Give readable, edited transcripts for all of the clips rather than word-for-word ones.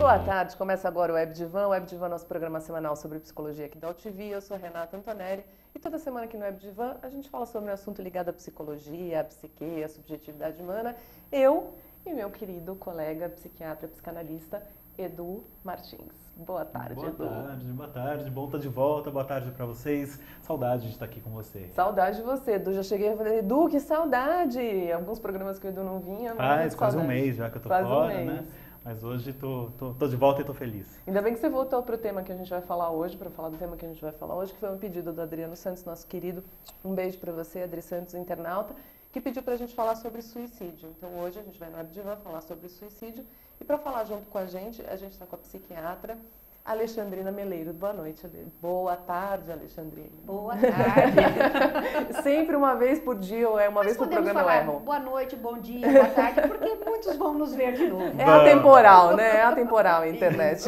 Boa tarde, começa agora o Web Divan. O Web Divan é nosso programa semanal sobre psicologia aqui da UTV. Eu sou Renata Antonelli e toda semana aqui no Web Divan a gente fala sobre um assunto ligado à psicologia, à psique, à subjetividade humana. Eu e meu querido colega psiquiatra, psicanalista, Edu Martins. Boa tarde, Edu. Boa tarde, bom estar de volta, boa tarde para vocês. Saudade de estar aqui com você. Saudade de você, Edu. Já cheguei a falar, Edu, que saudade! Alguns programas que o Edu não vinha, mas Faz quase um mês já que eu tô fora, né? Mas hoje tô de volta e tô feliz. Ainda bem que você voltou para o tema que a gente vai falar hoje, para falar do tema que a gente vai falar hoje, que foi um pedido do Adriano Santos, nosso querido. Um beijo para você, Adri Santos, internauta, que pediu para a gente falar sobre suicídio. Então hoje a gente vai no Web Divan falar sobre suicídio. E para falar junto com a gente está com a psiquiatra Alexandrina Meleiro. Boa noite, Ale. Boa tarde, Alexandrina. Boa tarde. Sempre uma vez por dia ou uma vez por programa eu erro? Boa noite, bom dia, boa tarde, porque muitos vão nos ver de novo. É atemporal, né? É atemporal a internet.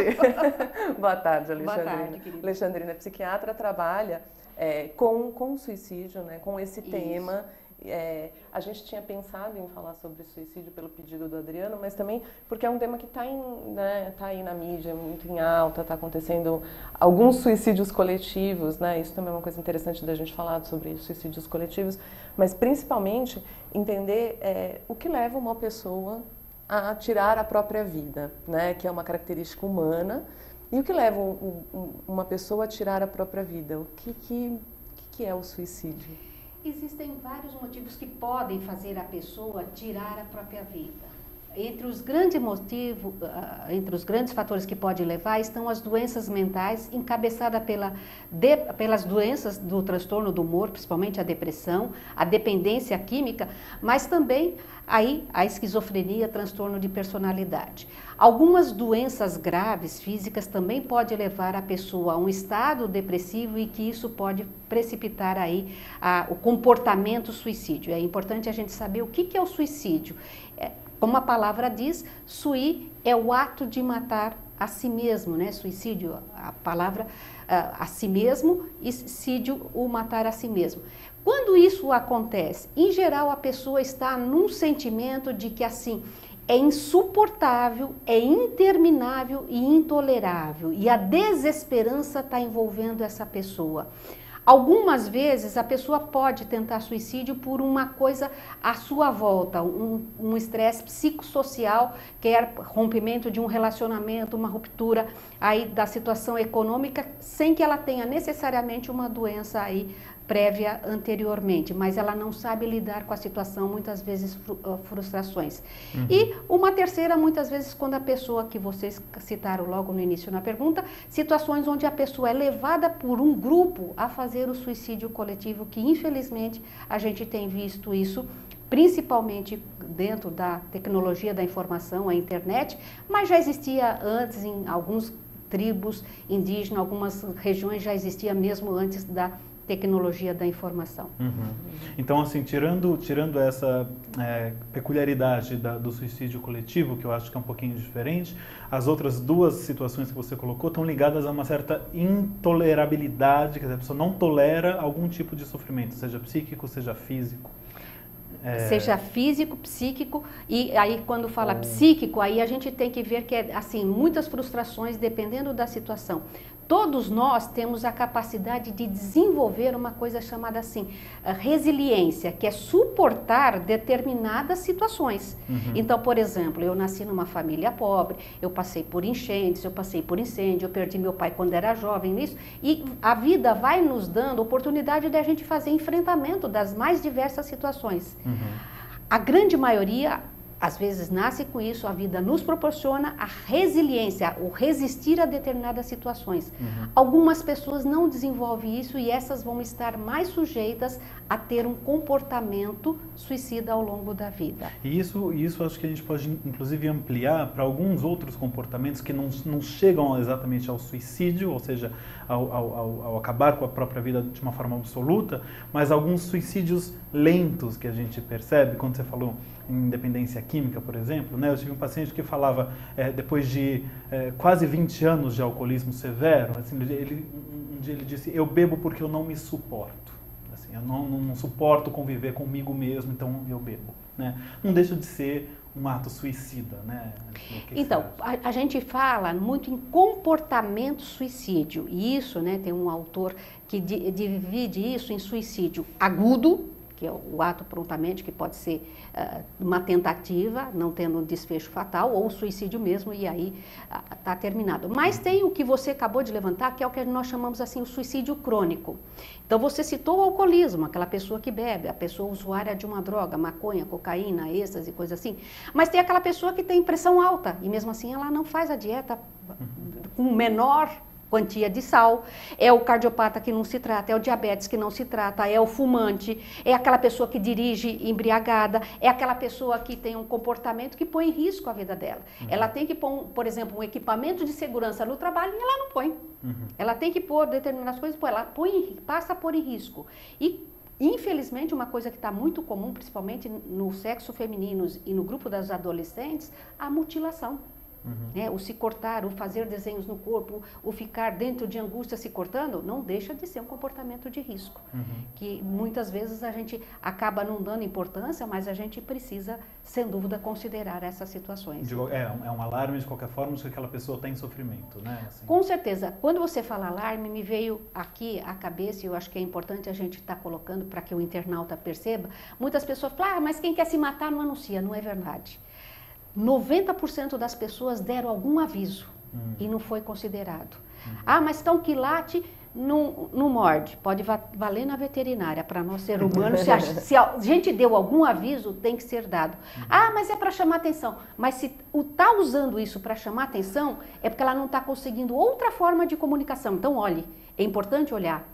Boa tarde, Alexandrina. Boa tarde, querida. Alexandrina é psiquiatra, trabalha com suicídio, né? Com esse tema. A gente tinha pensado em falar sobre suicídio pelo pedido do Adriano, mas também porque é um tema que está aí na mídia, muito em alta, está acontecendo alguns suicídios coletivos, né? Isso também é uma coisa interessante da gente falar sobre suicídios coletivos, mas principalmente entender o que leva uma pessoa a tirar a própria vida, né? Que é uma característica humana, e o que leva uma pessoa a tirar a própria vida. O que é o suicídio? Existem vários motivos que podem fazer a pessoa tirar a própria vida. Entre os grandes motivos, entre os grandes fatores que pode levar estão as doenças mentais, encabeçadas pelas doenças do transtorno do humor, principalmente a depressão, a dependência química, mas também aí a esquizofrenia, transtorno de personalidade. Algumas doenças graves físicas também podem levar a pessoa a um estado depressivo e que isso pode precipitar aí o comportamento suicídio. É importante a gente saber o que é o suicídio. Como a palavra diz, sui é o ato de matar a si mesmo, né? Suicídio, a palavra a si mesmo, e sídio, o matar a si mesmo. Quando isso acontece, em geral a pessoa está num sentimento de que assim, é insuportável, é interminável e intolerável, e a desesperança está envolvendo essa pessoa. Algumas vezes a pessoa pode tentar suicídio por uma coisa à sua volta, um estresse psicossocial, que é rompimento de um relacionamento, uma ruptura aí da situação econômica, sem que ela tenha necessariamente uma doença aí prévia anteriormente, mas ela não sabe lidar com a situação, muitas vezes frustrações. Uhum. E uma terceira, muitas vezes, quando a pessoa, que vocês citaram logo no início na pergunta, situações onde a pessoa é levada por um grupo a fazer o suicídio coletivo, que infelizmente a gente tem visto isso, principalmente dentro da tecnologia da informação, a internet, mas já existia antes em alguns tribos indígenas, algumas regiões já existia mesmo antes da tecnologia da informação. Uhum. Então, assim, tirando essa peculiaridade do suicídio coletivo, que eu acho que é um pouquinho diferente, as outras duas situações que você colocou estão ligadas a uma certa intolerabilidade, quer dizer, a pessoa não tolera algum tipo de sofrimento, seja psíquico, seja físico. Seja físico, psíquico, e aí quando fala psíquico, aí a gente tem que ver que assim, muitas frustrações dependendo da situação. Todos nós temos a capacidade de desenvolver uma coisa chamada assim, resiliência, que é suportar determinadas situações. Uhum. Então, por exemplo, eu nasci numa família pobre, eu passei por enchentes, eu passei por incêndio, eu perdi meu pai quando era jovem nisso, e a vida vai nos dando oportunidade de a gente fazer enfrentamento das mais diversas situações. Uhum. A grande maioria, às vezes, nasce com isso, a vida nos proporciona a resiliência, o resistir a determinadas situações. Uhum. Algumas pessoas não desenvolvem isso e essas vão estar mais sujeitas a ter um comportamento suicida ao longo da vida. E isso acho que a gente pode, inclusive, ampliar para alguns outros comportamentos que não chegam exatamente ao suicídio, ou seja, ao acabar com a própria vida de uma forma absoluta, mas alguns suicídios lentos que a gente percebe, quando você falou em dependência química, por exemplo, né? Eu tive um paciente que falava, depois de quase 20 anos de alcoolismo severo, assim, um dia ele disse, eu bebo porque eu não me suporto. Assim, eu não suporto conviver comigo mesmo, então eu bebo. Né? Não deixa de ser um ato suicida, né? Então, a gente fala muito em comportamento suicídio, e isso, né, tem um autor que divide isso em suicídio agudo, que é o ato prontamente, que pode ser uma tentativa, não tendo um desfecho fatal, ou suicídio mesmo, e aí está terminado. Mas tem o que você acabou de levantar, que é o que nós chamamos assim, o suicídio crônico. Então você citou o alcoolismo, aquela pessoa que bebe, a pessoa usuária de uma droga, maconha, cocaína, êxtase, coisa assim. Mas tem aquela pessoa que tem pressão alta, e mesmo assim ela não faz a dieta com menor quantia de sal, é o cardiopata que não se trata, é o diabetes que não se trata, é o fumante, é aquela pessoa que dirige embriagada, é aquela pessoa que tem um comportamento que põe em risco a vida dela. Ela tem que pôr, por exemplo, um equipamento de segurança no trabalho e ela não põe. Ela tem que pôr determinadas coisas, ela passa a pôr em risco. E, infelizmente, uma coisa que está muito comum, principalmente no sexo feminino e no grupo das adolescentes, a mutilação. Né? O se cortar, o fazer desenhos no corpo, o ficar dentro de angústia se cortando, não deixa de ser um comportamento de risco. Que muitas vezes a gente acaba não dando importância, mas a gente precisa, sem dúvida, considerar essas situações. É um alarme de qualquer forma de que aquela pessoa está em sofrimento, né? Assim. Com certeza. Quando você fala alarme, me veio aqui à cabeça, e eu acho que é importante a gente estar colocando para que o internauta perceba, muitas pessoas falam, mas quem quer se matar não anuncia, não é verdade. 90% das pessoas deram algum aviso e não foi considerado. Mas então quilate não morde, pode valer na veterinária. Para nós ser humanos, se a gente deu algum aviso, tem que ser dado. Mas é para chamar atenção. Mas se está usando isso para chamar atenção, é porque ela não está conseguindo outra forma de comunicação. Então, olhe, é importante olhar.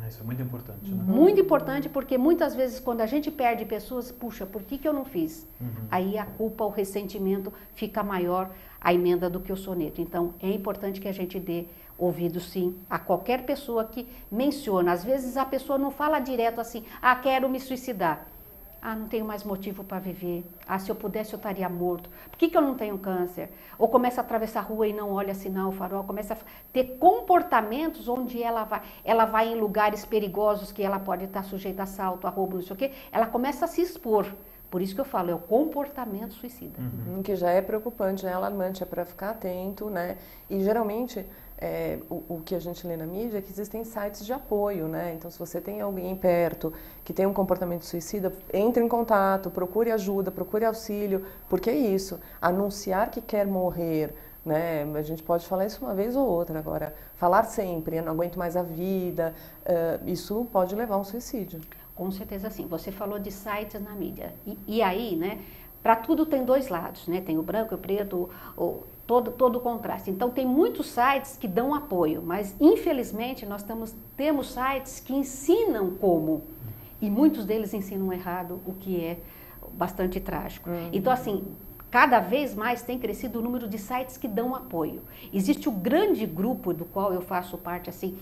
Isso é muito importante, né? Muito importante, porque muitas vezes quando a gente perde pessoas, puxa, por que eu não fiz? Aí a culpa, o ressentimento fica maior, a emenda do que o soneto. Então, é importante que a gente dê ouvido, sim, a qualquer pessoa que menciona. Às vezes a pessoa não fala direto assim, quero me suicidar. Não tenho mais motivo para viver. Se eu pudesse eu estaria morto. Por que eu não tenho câncer? Ou começa a atravessar a rua e não olha sinal, farol. Começa a ter comportamentos onde ela vai em lugares perigosos que ela pode estar sujeita a assalto, a roubo, não sei o quê. Ela começa a se expor. Por isso que eu falo, é o comportamento suicida. Que já é preocupante, já é alarmante, é para ficar atento, né? E geralmente, o que a gente lê na mídia é que existem sites de apoio, né? Então, se você tem alguém perto que tem um comportamento suicida, entre em contato, procure ajuda, procure auxílio, porque é isso, anunciar que quer morrer, né? A gente pode falar isso uma vez ou outra, agora, falar sempre, não aguento mais a vida, isso pode levar a um suicídio. Com certeza sim. Você falou de sites na mídia. E aí, né, para tudo tem dois lados, né? Tem o branco, o preto, todo o contraste. Então, tem muitos sites que dão apoio, mas, infelizmente, nós temos sites que ensinam como, e muitos deles ensinam errado, o que é bastante trágico. Então, assim, cada vez mais tem crescido o número de sites que dão apoio. Existe o grande grupo do qual eu faço parte, assim,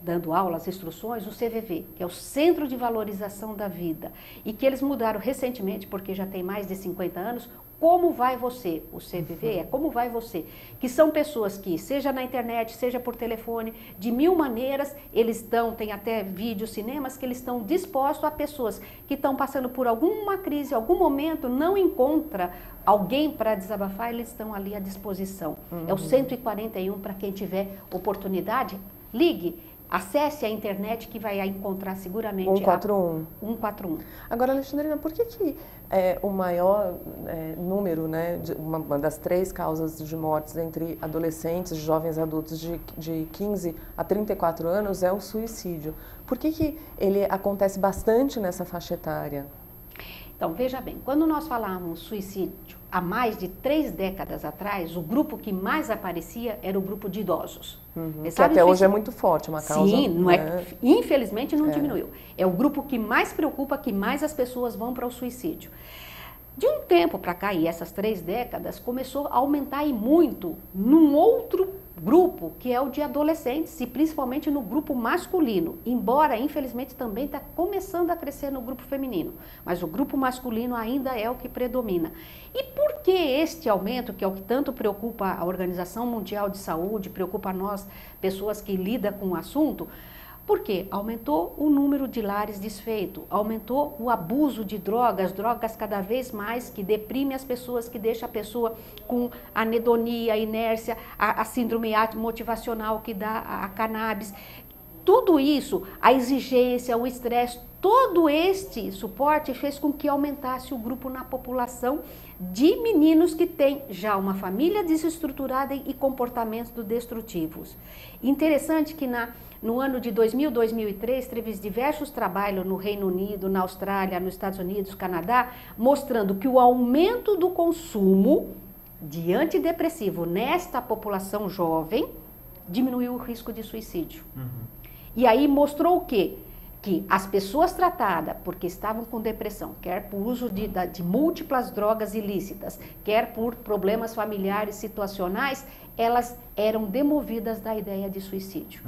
dando aulas, instruções, o CVV, que é o Centro de Valorização da Vida, e que eles mudaram recentemente, porque já tem mais de 50 anos, Como Vai Você? O CVV é Como Vai Você? Que são pessoas que, seja na internet, seja por telefone, de mil maneiras, eles tem até vídeos, cinemas, que eles estão dispostos a pessoas que estão passando por alguma crise, algum momento, não encontra alguém para desabafar, eles estão ali à disposição. É o 141 para quem tiver oportunidade, ligue. Acesse a internet que vai encontrar seguramente 141. 141. Agora, Alexandrina, por que o maior número, né, uma das 3 causas de mortes entre adolescentes, jovens adultos de 15 a 34 anos é o suicídio? Por que ele acontece bastante nessa faixa etária? Então, veja bem, quando nós falávamos suicídio há mais de 3 décadas atrás, o grupo que mais aparecia era o grupo de idosos. Que até hoje é muito forte, uma causa... Sim, não infelizmente não diminuiu. É o grupo que mais preocupa, que mais as pessoas vão para o suicídio. De um tempo para cá, e essas 3 décadas, começou a aumentar e muito num outro grupo, que é o de adolescentes, e principalmente no grupo masculino, embora, infelizmente, também está começando a crescer no grupo feminino, mas o grupo masculino ainda é o que predomina. E por que este aumento, que é o que tanto preocupa a Organização Mundial de Saúde, preocupa nós, pessoas que lidam com o assunto? Por quê? Aumentou o número de lares desfeitos, aumentou o abuso de drogas cada vez mais, que deprime as pessoas, que deixa a pessoa com anedonia, inércia, a síndrome motivacional que dá a cannabis. Tudo isso, a exigência, o estresse, todo este suporte fez com que aumentasse o grupo na população de meninos que têm já uma família desestruturada e comportamentos destrutivos. Interessante que no ano de 2000, 2003, teve diversos trabalhos no Reino Unido, na Austrália, nos Estados Unidos, Canadá, mostrando que o aumento do consumo de antidepressivo nesta população jovem diminuiu o risco de suicídio. E aí mostrou o quê? Que as pessoas tratadas porque estavam com depressão, quer por uso de múltiplas drogas ilícitas, quer por problemas familiares situacionais, elas eram demovidas da ideia de suicídio.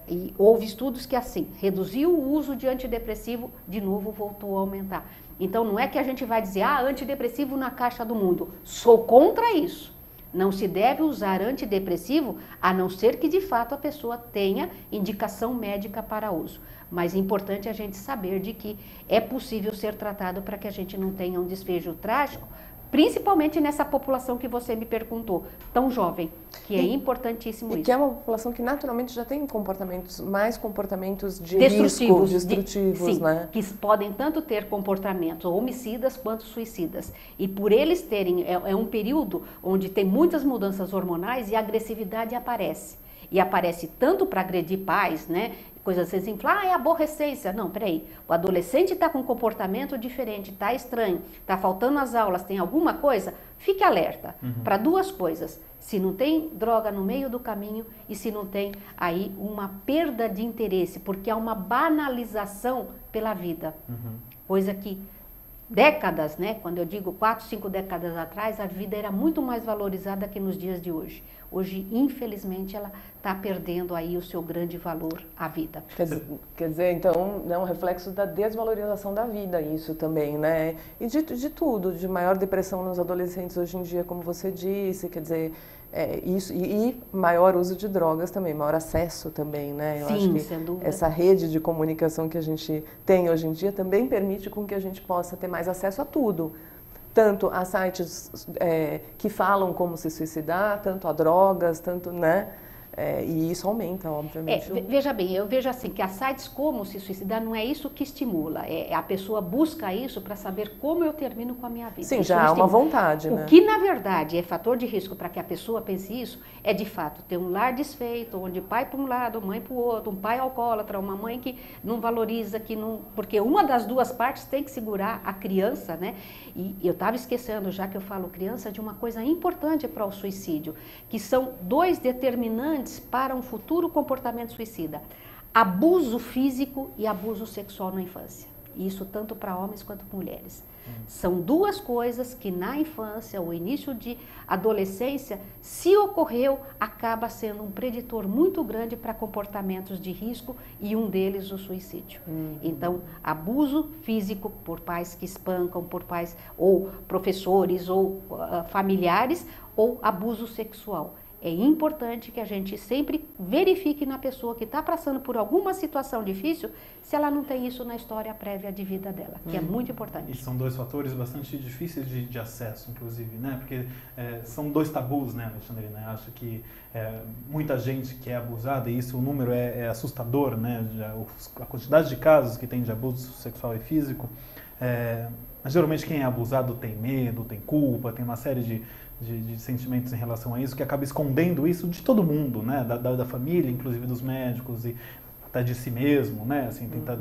E houve estudos que assim, reduziu o uso de antidepressivo, de novo voltou a aumentar. Então não é que a gente vai dizer, antidepressivo na caixa do mundo. Sou contra isso. Não se deve usar antidepressivo, a não ser que de fato a pessoa tenha indicação médica para uso. Mas é importante a gente saber de que é possível ser tratado para que a gente não tenha um desfecho trágico, principalmente nessa população que você me perguntou, tão jovem, que é importantíssimo isso. Que é uma população que naturalmente já tem mais comportamentos de risco, destrutivos, sim, né? Que podem tanto ter comportamentos homicidas quanto suicidas. E por eles terem, é um período onde tem muitas mudanças hormonais e a agressividade aparece. E aparece tanto para agredir pais, né? Coisas assim, é aborrecência. Não, peraí, o adolescente está com um comportamento diferente, está estranho, está faltando as aulas, tem alguma coisa, fique alerta para duas coisas. Se não tem droga no meio do caminho e se não tem aí uma perda de interesse, porque há uma banalização pela vida. Coisa que décadas, né? Quando eu digo 4, 5 décadas atrás, a vida era muito mais valorizada que nos dias de hoje. Hoje, infelizmente, ela está perdendo aí o seu grande valor, a vida. Quer dizer, então, é um reflexo da desvalorização da vida isso também, né? E de tudo, de maior depressão nos adolescentes hoje em dia, como você disse, quer dizer, isso, e maior uso de drogas também, maior acesso também, né? Eu acho que sem dúvida. Essa rede de comunicação que a gente tem hoje em dia também permite com que a gente possa ter mais acesso a tudo. Tanto a sites que falam como se suicidar, tanto a drogas, tanto, né? E isso aumenta, obviamente. Veja bem, eu vejo assim que as sites como se suicidar não é isso que estimula. A pessoa busca isso para saber como eu termino com a minha vida. Sim, isso já há uma vontade, né? O que na verdade é fator de risco para que a pessoa pense isso é de fato ter um lar desfeito, onde pai para um lado, mãe para o outro, um pai alcoólatra, uma mãe que não valoriza, que não, porque uma das duas partes tem que segurar a criança, né? E eu estava esquecendo, já que eu falo criança, de uma coisa importante para o suicídio, que são dois determinantes para um futuro comportamento suicida: abuso físico e abuso sexual na infância. Isso tanto para homens quanto para mulheres. São duas coisas que na infância, o início de adolescência, se ocorreu, acaba sendo um preditor muito grande para comportamentos de risco e um deles o suicídio. Então, abuso físico por pais que espancam, por pais ou professores ou familiares, ou abuso sexual. É importante que a gente sempre verifique na pessoa que está passando por alguma situação difícil se ela não tem isso na história prévia de vida dela, que é muito importante. E são dois fatores bastante difíceis de acesso, inclusive, né? Porque são dois tabus, né, Alexandre? Né? Acho que muita gente que é abusada, e isso, o número é assustador, né? A quantidade de casos que tem de abuso sexual e físico. Mas geralmente quem é abusado tem medo, tem culpa, tem uma série de sentimentos em relação a isso, que acaba escondendo isso de todo mundo, né? Da família, inclusive dos médicos, e até de si mesmo, né? Assim, tentar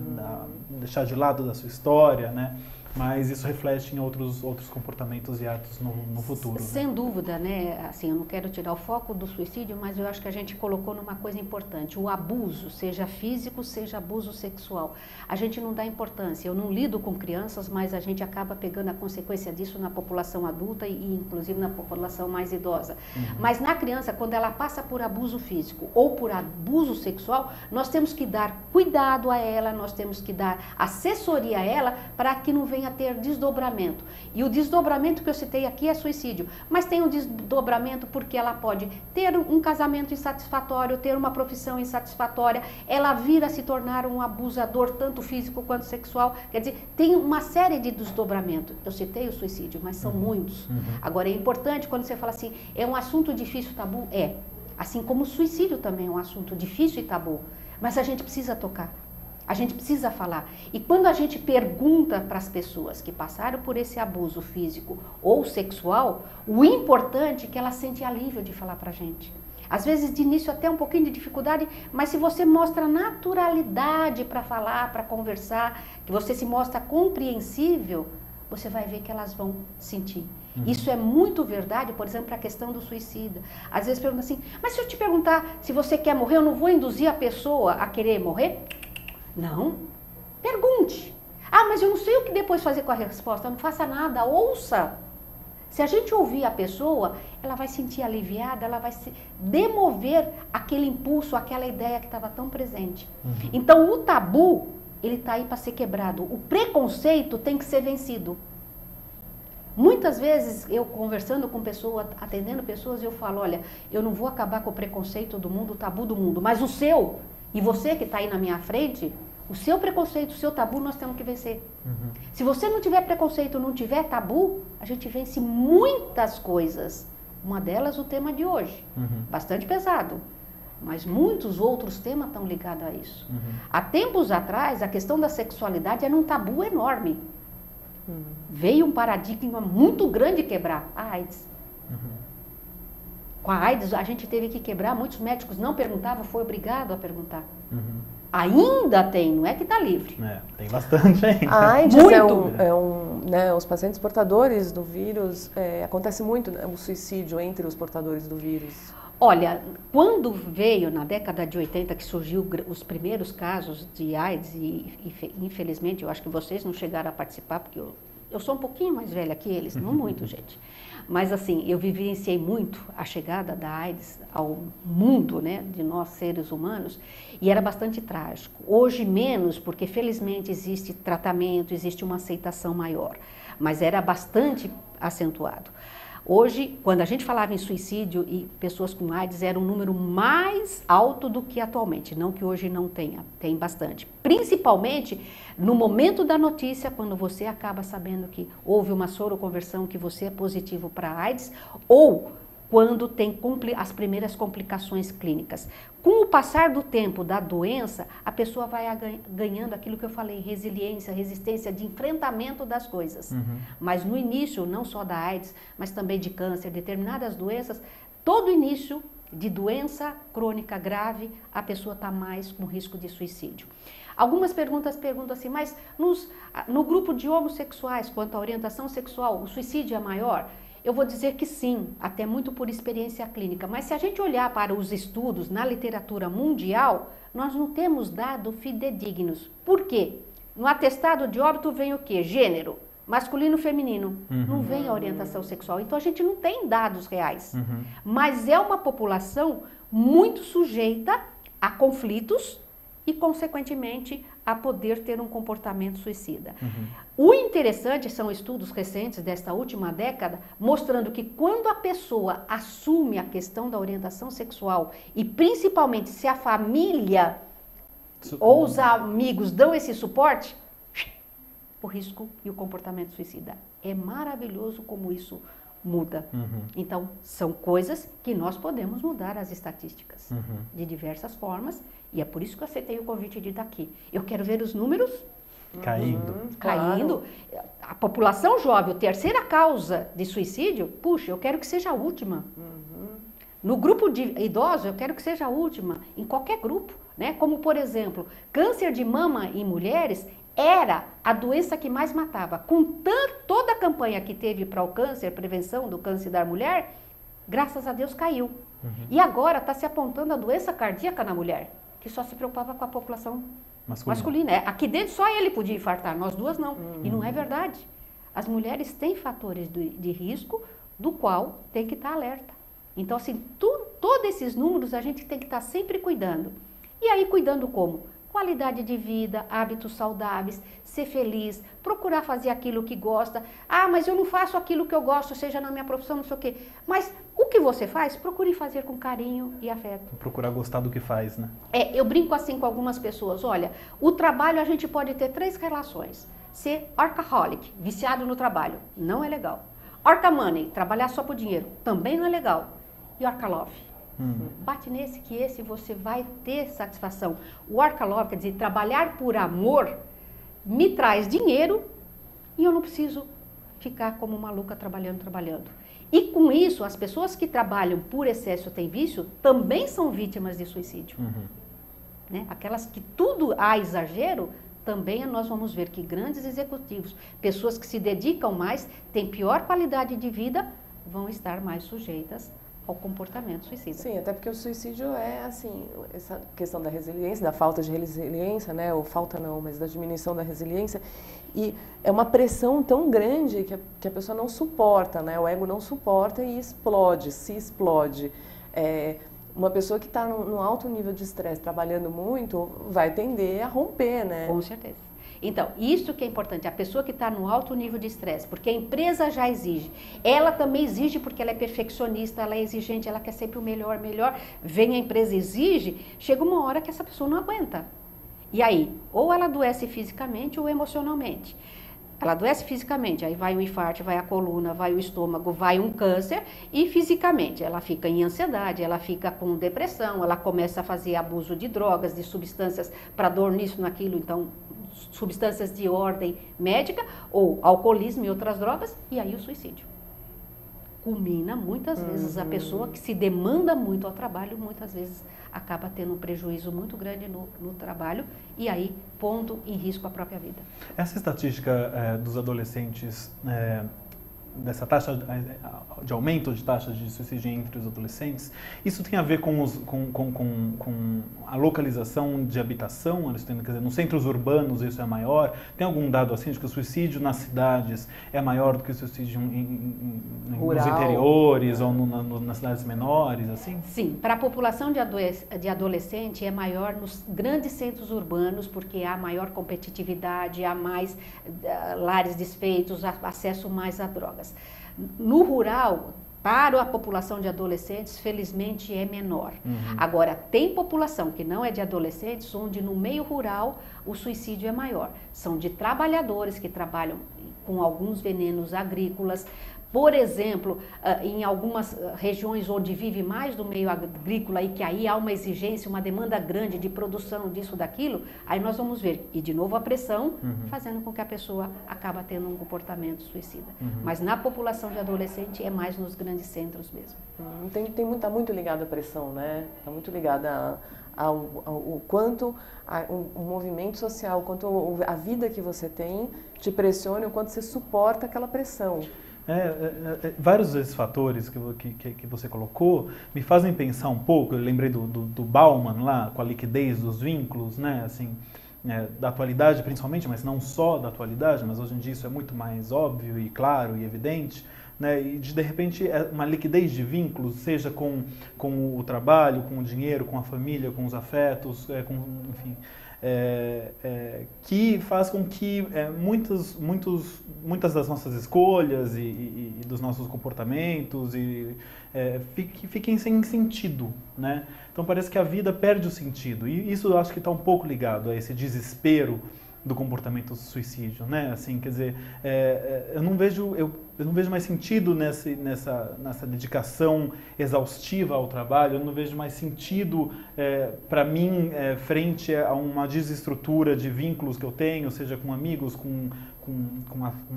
deixar de lado da sua história, né? Mas isso reflete em outros comportamentos e atos no futuro. Sem dúvida, né? Assim, eu não quero tirar o foco do suicídio, mas eu acho que a gente colocou numa coisa importante: o abuso, seja físico, seja abuso sexual. A gente não dá importância. Eu não lido com crianças, mas a gente acaba pegando a consequência disso na população adulta e inclusive na população mais idosa. Mas na criança, quando ela passa por abuso físico ou por abuso sexual, nós temos que dar cuidado a ela, nós temos que dar assessoria a ela para que não venha podem ter desdobramento. E o desdobramento que eu citei aqui é suicídio. Mas tem um desdobramento porque ela pode ter um casamento insatisfatório, ter uma profissão insatisfatória, ela vir a se tornar um abusador, tanto físico quanto sexual. Quer dizer, tem uma série de desdobramentos. Eu citei o suicídio, mas são muitos. Agora, é importante quando você fala assim, é um assunto difícil, tabu? É. Assim como o suicídio também é um assunto difícil e tabu. Mas a gente precisa tocar. A gente precisa falar. E quando a gente pergunta para as pessoas que passaram por esse abuso físico ou sexual, o importante é que elas sentem alívio de falar para a gente. Às vezes, de início, até um pouquinho de dificuldade, mas se você mostra naturalidade para falar, para conversar, que você se mostra compreensível, você vai ver que elas vão sentir. Isso é muito verdade, por exemplo, para a questão do suicida. Às vezes perguntam assim, mas se eu te perguntar se você quer morrer, eu não vou induzir a pessoa a querer morrer? Não. Pergunte. Ah, mas eu não sei o que depois fazer com a resposta. Não faça nada, ouça. Se a gente ouvir a pessoa, ela vai sentir aliviada, ela vai se demover aquele impulso, aquela ideia que estava tão presente. Então, o tabu, ele está aí para ser quebrado. O preconceito tem que ser vencido. Muitas vezes, eu conversando com pessoas, atendendo pessoas, eu falo, olha, eu não vou acabar com o preconceito do mundo, o tabu do mundo, mas o seu, e você que está aí na minha frente, o seu preconceito, o seu tabu, nós temos que vencer. Se você não tiver preconceito, não tiver tabu, a gente vence muitas coisas. Uma delas, o tema de hoje, bastante pesado, mas muitos outros temas estão ligados a isso. Há tempos atrás, a questão da sexualidade era um tabu enorme. Veio um paradigma muito grande quebrar a AIDS. Com a AIDS a gente teve que quebrar, muitos médicos não perguntavam, foi obrigado a perguntar. Ainda tem, não é que está livre. Tem bastante ainda. A AIDS né, os pacientes portadores do vírus, acontece muito, né, o suicídio entre os portadores do vírus. Olha, quando veio na década de 80 que surgiu os primeiros casos de AIDS, e infelizmente eu acho que vocês não chegaram a participar, porque eu sou um pouquinho mais velha que eles, não muito, gente. Mas assim, eu vivenciei muito a chegada da AIDS ao mundo, né, de nós seres humanos, e era bastante trágico. Hoje menos, porque felizmente existe tratamento, existe uma aceitação maior, mas era bastante acentuado. Hoje, quando a gente falava em suicídio e pessoas com AIDS, era um número mais alto do que atualmente. Não que hoje não tenha, tem bastante. Principalmente no momento da notícia, quando você acaba sabendo que houve uma soroconversão, que você é positivo para AIDS, ou quando tem as primeiras complicações clínicas. Com o passar do tempo da doença, a pessoa vai ganhando aquilo que eu falei, resiliência, resistência de enfrentamento das coisas. Mas no início, não só da AIDS, mas também de câncer, determinadas doenças, todo início de doença crônica grave, a pessoa está mais com risco de suicídio. Algumas perguntas perguntam assim, mas no grupo de homossexuais, quanto à orientação sexual, o suicídio é maior? Eu vou dizer que sim, até muito por experiência clínica, mas se a gente olhar para os estudos na literatura mundial, nós não temos dados fidedignos. Por quê? No atestado de óbito vem o quê? Gênero, masculino, feminino, não vem a orientação sexual, então a gente não tem dados reais. Mas é uma população muito sujeita a conflitos e, consequentemente, a poder ter um comportamento suicida. O interessante são estudos recentes desta última década, mostrando que quando a pessoa assume a questão da orientação sexual e principalmente se a família ou os amigos dão esse suporte, o risco e o comportamento suicida. É maravilhoso como isso muda. Então, são coisas que nós podemos mudar as estatísticas de diversas formas, e é por isso que eu aceitei o convite de estar aqui. Eu quero ver os números caindo. Claro. A população jovem, a terceira causa de suicídio, puxa, eu quero que seja a última. No grupo de idosos, eu quero que seja a última, em qualquer grupo, né? Como, por exemplo, câncer de mama em mulheres era a doença que mais matava. Com toda a campanha que teve para o câncer, prevenção do câncer da mulher, graças a Deus caiu. E agora está se apontando a doença cardíaca na mulher, que só se preocupava com a população masculina. Aqui dentro só ele podia infartar, nós duas não. E não é verdade. As mulheres têm fatores de risco do qual tem que estar alerta. Então, assim, todos esses números a gente tem que estar sempre cuidando. E aí, cuidando como? qualidade de vida, hábitos saudáveis, ser feliz, procurar fazer aquilo que gosta. Ah, mas eu não faço aquilo que eu gosto, seja na minha profissão, não sei o quê. Mas o que você faz, procure fazer com carinho e afeto. Procurar gostar do que faz, né? Eu brinco assim com algumas pessoas, olha, o trabalho a gente pode ter 3 relações. Ser workaholic, viciado no trabalho, não é legal. Orca-money, trabalhar só por dinheiro, também não é legal. E orca-love. Bate nesse que esse você vai ter satisfação. O work-love, quer dizer, trabalhar por amor, me traz dinheiro e eu não preciso ficar como maluca trabalhando. E com isso, as pessoas que trabalham por excesso ou têm vício, também são vítimas de suicídio. Né? Aquelas que tudo há exagero, também nós vamos ver que grandes executivos, pessoas que se dedicam mais, têm pior qualidade de vida, vão estar mais sujeitas ao comportamento suicida. Sim, até porque o suicídio é, assim, essa questão da resiliência, da falta de resiliência, né, ou falta não, mas da diminuição da resiliência, e é uma pressão tão grande que a pessoa não suporta, né, o ego não suporta e explode, se explode. Uma pessoa que está num alto nível de estresse, trabalhando muito, vai tender a romper, né? Com certeza. Então, isso que é importante, a pessoa que está no alto nível de estresse, porque a empresa já exige, ela também exige porque ela é perfeccionista, ela é exigente, ela quer sempre o melhor, vem a empresa e exige, chega uma hora que essa pessoa não aguenta. E aí, ou ela adoece fisicamente ou emocionalmente. Ela adoece fisicamente, aí vai o infarto, vai a coluna, vai o estômago, vai um câncer, e fisicamente ela fica em ansiedade, ela fica com depressão, ela começa a fazer abuso de drogas, de substâncias para dor nisso, naquilo, então substâncias de ordem médica, ou alcoolismo e outras drogas, e aí o suicídio. Culmina muitas vezes a pessoa que se demanda muito ao trabalho, muitas vezes acaba tendo um prejuízo muito grande no trabalho e aí pondo em risco a própria vida. Essa estatística dos adolescentes, dessa taxa de aumento de taxa de suicídio entre os adolescentes, isso tem a ver com a localização de habitação? Quer dizer, nos centros urbanos isso é maior? Tem algum dado assim de que o suicídio nas cidades é maior do que o suicídio nos interiores ou nas cidades menores, assim? Sim, para a população de adolescente é maior nos grandes centros urbanos, porque há maior competitividade, há mais lares desfeitos, acesso mais a drogas. No rural, para a população de adolescentes, felizmente é menor. Agora, tem população que não é de adolescentes, onde no meio rural o suicídio é maior. São de trabalhadores que trabalham com alguns venenos agrícolas. Por exemplo, em algumas regiões onde vive mais do meio agrícola e que aí há uma exigência, uma demanda grande de produção disso, daquilo, aí nós vamos ver, e de novo a pressão, fazendo com que a pessoa acaba tendo um comportamento suicida. Mas na população de adolescente é mais nos grandes centros mesmo. Tá muito ligado à pressão, né? Está muito ligado ao quanto o movimento social, o quanto a vida que você tem te pressiona, o quanto você suporta aquela pressão. Vários desses fatores que você colocou me fazem pensar um pouco. Eu lembrei do Bauman lá, com a liquidez dos vínculos, né? Assim, da atualidade principalmente, mas não só da atualidade, mas hoje em dia isso é muito mais óbvio e claro e evidente, né? E de repente uma liquidez de vínculos, seja com o trabalho, com o dinheiro, com a família, com os afetos, enfim. Que faz com que muitas das nossas escolhas e dos nossos comportamentos fiquem sem sentido, né? Então parece que a vida perde o sentido, e isso eu acho que está um pouco ligado a esse desespero do comportamento suicídio, né? Assim, quer dizer, eu não vejo mais sentido nessa dedicação exaustiva ao trabalho. Eu não vejo mais sentido para mim frente a uma desestrutura de vínculos que eu tenho, seja com amigos, com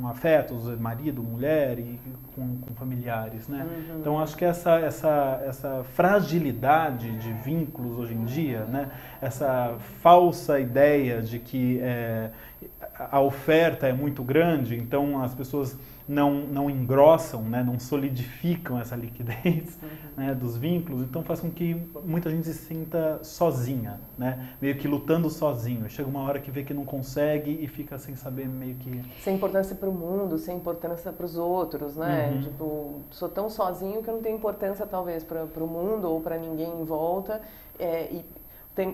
afetos, marido, mulher e com familiares, né? Então acho que essa fragilidade de vínculos hoje em dia, né? Essa falsa ideia de que a oferta é muito grande, então as pessoas não engrossam, né? Não solidificam essa liquidez, né? Dos vínculos, então faz com que muita gente se sinta sozinha, né? Meio que lutando sozinho. Chega uma hora que vê que não consegue e fica sem saber, meio que... Sem importância para o mundo, sem importância para os outros, né? Tipo, sou tão sozinho que eu não tenho importância talvez para o mundo ou para ninguém em volta. E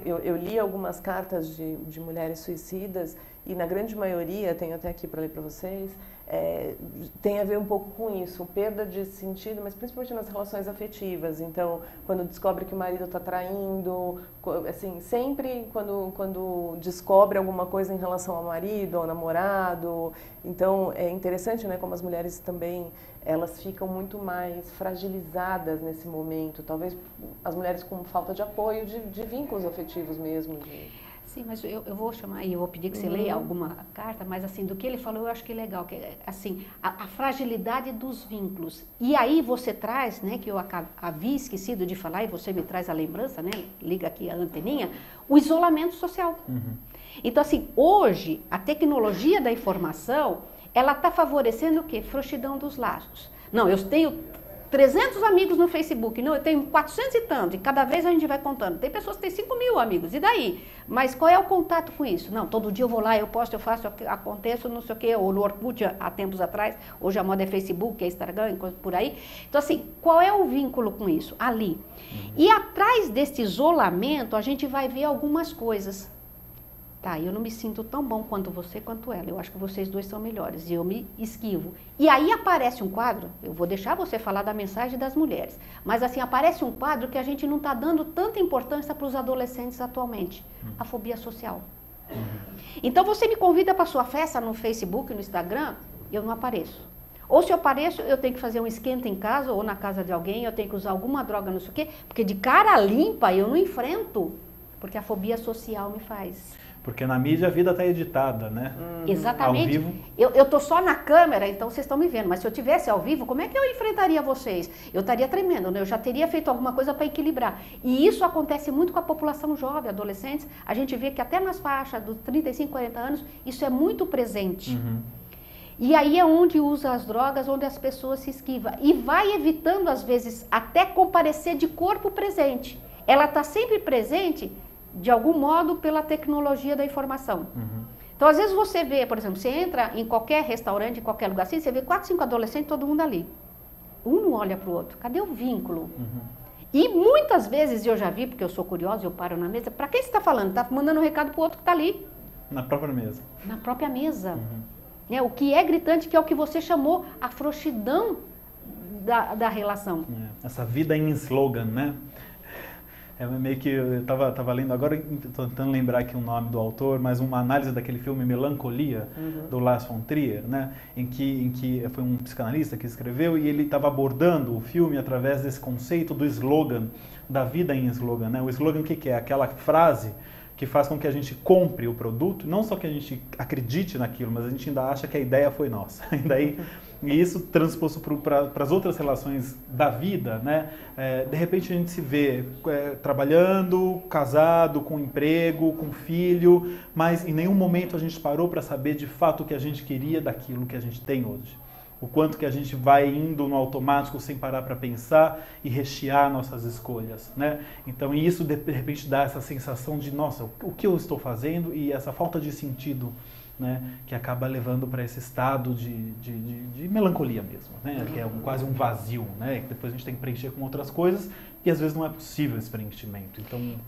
eu li algumas cartas de mulheres suicidas e na grande maioria, tenho até aqui para ler para vocês, tem a ver um pouco com isso, perda de sentido, mas principalmente nas relações afetivas. Então, quando descobre que o marido está traindo, assim, sempre quando descobre alguma coisa em relação ao marido, ao namorado. Então, é interessante, né, como as mulheres também, elas ficam muito mais fragilizadas nesse momento. Talvez as mulheres com falta de apoio, de vínculos afetivos mesmo. Sim, mas eu vou chamar e eu vou pedir que você leia alguma carta, mas assim, do que ele falou eu acho que é legal, que assim, a fragilidade dos vínculos. E aí você traz, né, que eu havia esquecido de falar e você me traz a lembrança, né, liga aqui a anteninha, o isolamento social. Então assim, hoje a tecnologia da informação, ela está favorecendo o quê? Frouxidão dos laços. Não, eu tenho 300 amigos no Facebook, não, eu tenho 400 e tanto, e cada vez a gente vai contando. Tem pessoas que têm 5.000 amigos, e daí? Mas qual é o contato com isso? Não, todo dia eu vou lá, eu posto, eu faço, aconteço, não sei o quê, ou no Orkut há tempos atrás, hoje a moda é Facebook, é Instagram, por aí. Então assim, qual é o vínculo com isso? Ali. E atrás desse isolamento, a gente vai ver algumas coisas. Tá, eu não me sinto tão bom quanto você, quanto ela. Eu acho que vocês dois são melhores e eu me esquivo. E aí aparece um quadro, eu vou deixar você falar da mensagem das mulheres, mas assim, aparece um quadro que a gente não está dando tanta importância para os adolescentes atualmente, a fobia social. Então você me convida para sua festa no Facebook, no Instagram, eu não apareço. Ou se eu apareço, eu tenho que fazer um esquenta em casa ou na casa de alguém, eu tenho que usar alguma droga, não sei o quê, porque de cara limpa eu não enfrento, porque a fobia social me faz. Porque na mídia a vida está editada, né? Exatamente. Ao vivo. Eu tô só na câmera, então vocês estão me vendo. Mas se eu tivesse ao vivo, como é que eu enfrentaria vocês? Eu estaria tremendo, né? Eu já teria feito alguma coisa para equilibrar. E isso acontece muito com a população jovem, adolescentes. A gente vê que até nas faixas dos 35, 40 anos, isso é muito presente. E aí é onde usa as drogas, onde as pessoas se esquivam. E vai evitando, às vezes, até comparecer de corpo presente. Ela está sempre presente, de algum modo, pela tecnologia da informação. Então, às vezes você vê, por exemplo, você entra em qualquer restaurante, em qualquer lugar assim, você vê 4, 5 adolescentes, todo mundo ali. Um não olha para o outro. Cadê o vínculo? E muitas vezes eu já vi, porque eu sou curiosa, eu paro na mesa, para quem você está falando? Está mandando um recado para o outro que está ali. Na própria mesa. Na própria mesa. O que é gritante, que é o que você chamou a frouxidão da relação. Essa vida em slogan, né? É meio que eu estava lendo agora, estou tentando lembrar aqui o nome do autor, mas uma análise daquele filme Melancolia, do Lars von Trier, né? em que foi um psicanalista que escreveu e ele estava abordando o filme através desse conceito do slogan, da vida em slogan. Né? O slogan o que é? Aquela frase que faz com que a gente compre o produto, não só que a gente acredite naquilo, mas a gente ainda acha que a ideia foi nossa. E isso transposto para as outras relações da vida, né? De repente a gente se vê trabalhando, casado, com emprego, com filho, mas em nenhum momento a gente parou para saber de fato o que a gente queria daquilo que a gente tem hoje. O quanto que a gente vai indo no automático sem parar para pensar e rechear nossas escolhas, né? Então isso de repente dá essa sensação de, nossa, o que eu estou fazendo, e essa falta de sentido, né, que acaba levando para esse estado de melancolia mesmo, né, que é quase um vazio, né, que depois a gente tem que preencher com outras coisas e às vezes não é possível esse preenchimento.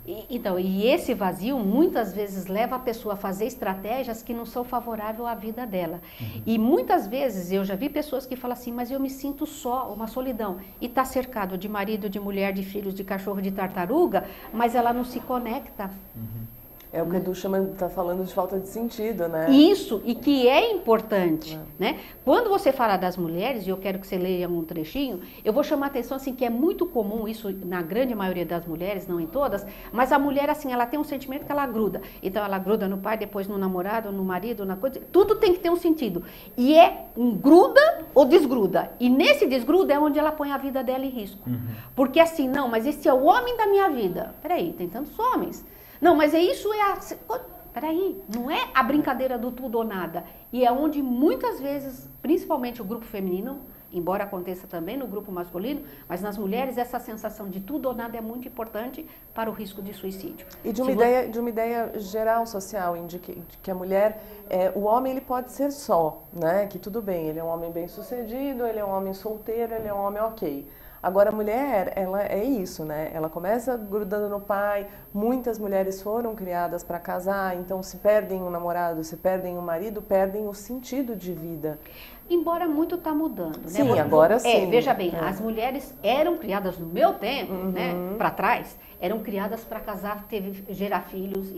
E esse vazio muitas vezes leva a pessoa a fazer estratégias que não são favoráveis à vida dela. E muitas vezes eu já vi pessoas que falam assim, mas eu me sinto só, uma solidão, e está cercado de marido, de mulher, de filhos, de cachorro, de tartaruga, mas ela não se conecta. É o que o Edu está falando de falta de sentido, né? Isso, e que é importante, né? Quando você fala das mulheres, e eu quero que você leia um trechinho, eu vou chamar a atenção, assim, que é muito comum isso na grande maioria das mulheres, não em todas, mas a mulher, assim, ela tem um sentimento que ela gruda. Então, ela gruda no pai, depois no namorado, no marido, na coisa, tudo tem que ter um sentido. E é um gruda ou desgruda. E nesse desgruda é onde ela põe a vida dela em risco. Porque assim, não, mas esse é o homem da minha vida. Peraí, tem tantos homens. Não, mas isso é peraí, não é a brincadeira do tudo ou nada. E é onde muitas vezes, principalmente o grupo feminino, embora aconteça também no grupo masculino, mas nas mulheres essa sensação de tudo ou nada é muito importante para o risco de suicídio. E de uma ideia geral social, de que a mulher, o homem ele pode ser só, né? Que tudo bem, ele é um homem bem-sucedido, ele é um homem solteiro, ele é um homem ok. Agora, a mulher, ela é isso, né? Ela começa grudando no pai, muitas mulheres foram criadas para casar, então se perdem um namorado, se perdem um marido, perdem o sentido de vida. Embora muito está mudando, né? Sim, agora sim. Veja bem, as mulheres eram criadas no meu tempo, né? Para trás, eram criadas para casar, gerar filhos.